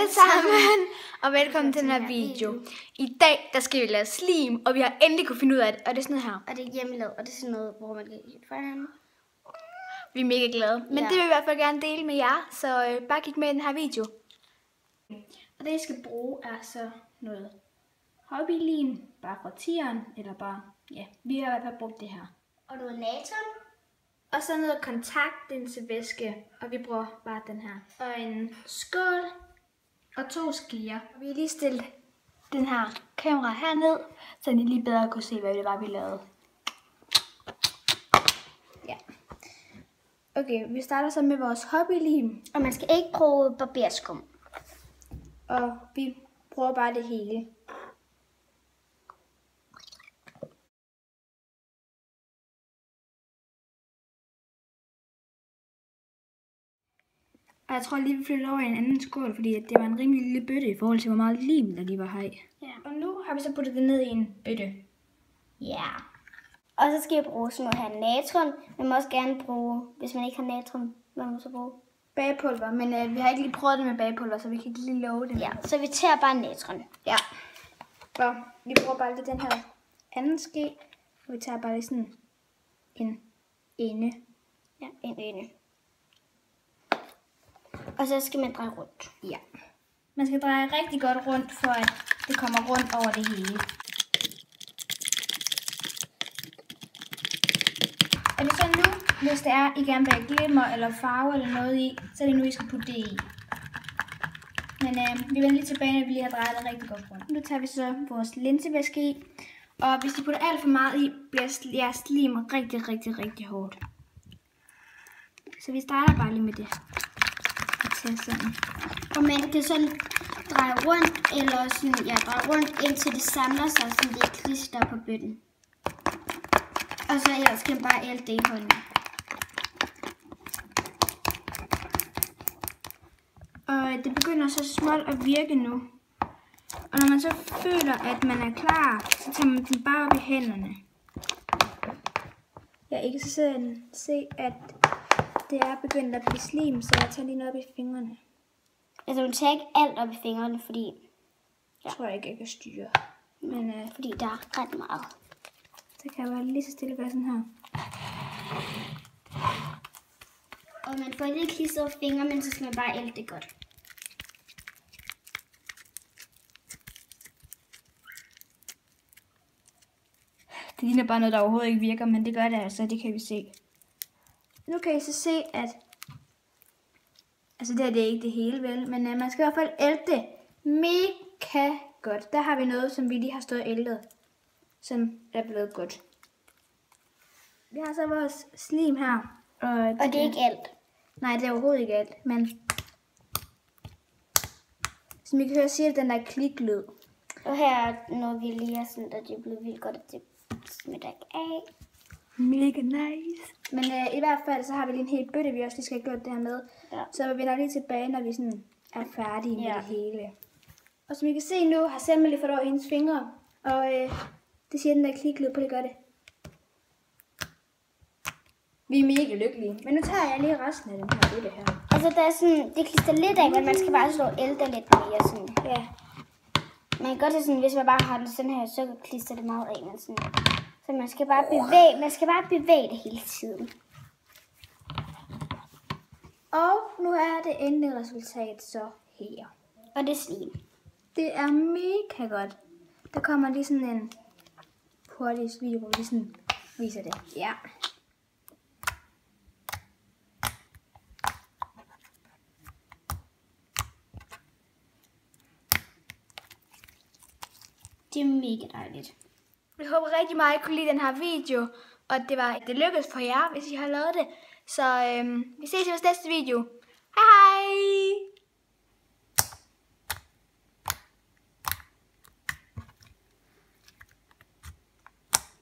alle sammen, og velkommen til den her video. I dag, der skal vi lave slim, og vi har endelig kunne finde ud af det, og det er sådan noget her. Og det er hjemmelavet, og det er sådan noget, hvor man kan helt fra hinanden. Vi er mega glade, men det vil vi i hvert fald gerne dele med jer, så bare kig med i den her video. Og det, I skal bruge, er så noget hobbylim, bare fra tieren, eller bare, ja, vi har i hvert fald brugt det her. Og noget natron. Og så noget kontaktlinsevæske, og vi bruger bare den her. Og en skål og 2 skeer. Vi har lige stillet den her kamera herned, så I lige bedre kunne se, hvad det var, vi lavede. Ja. Okay, vi starter så med vores hobbylim. Og man skal ikke bruge barberskum. Og vi bruger bare det hele. Og jeg tror lige, vi flytter over i en anden skål, fordi det var en rimelig lille bøtte i forhold til, hvor meget lim, der lige var her. Ja. Og nu har vi så puttet det ned i en bøtte. Ja. Og så skal jeg bruge sådan noget her natron. Man må også gerne bruge, hvis man ikke har natron, hvad må man så bruge? Bagepulver, men vi har ikke lige prøvet det med bagepulver, så vi kan ikke lige love det. Ja, så vi tager bare natron. Ja. Og vi bruger bare lige den her anden ske, og vi tager bare lige sådan en ende. Ja, en ende. Og så skal man dreje rundt. Ja. Man skal dreje rigtig godt rundt, for at det kommer rundt over det hele. Og det er så nu, hvis det er, I gerne vil have glimmer eller farve eller noget i, så er det nu, I skal putte det i. Men vi vender lige tilbage, når vi lige har drejet det rigtig godt rundt. Nu tager vi så vores linsevæske i. Og hvis I putter alt for meget i, bliver jeres lim rigtig hårdt. Så vi starter bare lige med det. Sådan. Og man kan så dreje rundt, eller sådan, ja, dreje rundt, indtil det samler sig, så det ikke klister på bøtten. Og så ellers skal man bare ælte det i hånden. Og det begynder så småt at virke nu. Og når man så føler, at man er klar, så tager man den bare op i hænderne. Ja, I kan så se, at det er begyndt at blive slim, så jeg tager lige noget op i fingrene. Altså, man tager ikke alt op i fingrene, fordi... Jeg tror ikke, jeg kan styre. Men fordi der er ret meget. Så kan jeg bare lige så stille gøre sådan her. Og man får ikke klistret fingre, men så skal man bare ælte det godt. Det ligner bare noget, der overhovedet ikke virker, men det gør det altså, det kan vi se. Nu kan I så se, at altså det er ikke det hele vel, men man skal i hvert fald ælte det mega godt. Der har vi noget, som vi lige har stået og æltet, som er blevet godt. Vi har så vores slim her. Og det er ikke alt. Nej, det er overhovedet ikke alt, men som I kan høre, siger den der kliklyd. Og her når vi lige er sådan, at det er blevet vildt godt, at det smitter ikke af. Mega nice. Men i hvert fald, så har vi lige en hel bøtte, vi også lige skal have gjort det her med. Ja. Så vi vender lige tilbage, når vi sådan er færdige med det hele. Og som I kan se nu, har Selma lige fået over hendes fingre. Og det siger den der kliklyd på, det gør det. Vi er mega lykkelige. Men nu tager jeg lige resten af den her bøtte her. Altså, der er sådan, det klister lidt af, men man skal bare slå ælte lidt mere sådan. Ja. Man kan godt have sådan, hvis man bare har den sådan her, så klister det meget af, men sådan. Så man skal bare bevæge det hele tiden. Og nu er det endelige resultat så her. Og det er slim. Det er mega godt. Der kommer lige sådan en hurtig video, hvor vi sådan viser det. Ja. Det er mega dejligt. Jeg håber rigtig meget, at I kunne lide den her video, og det lykkedes for jer, hvis I har lavet det. Så vi ses i vores næste video. Hej hej!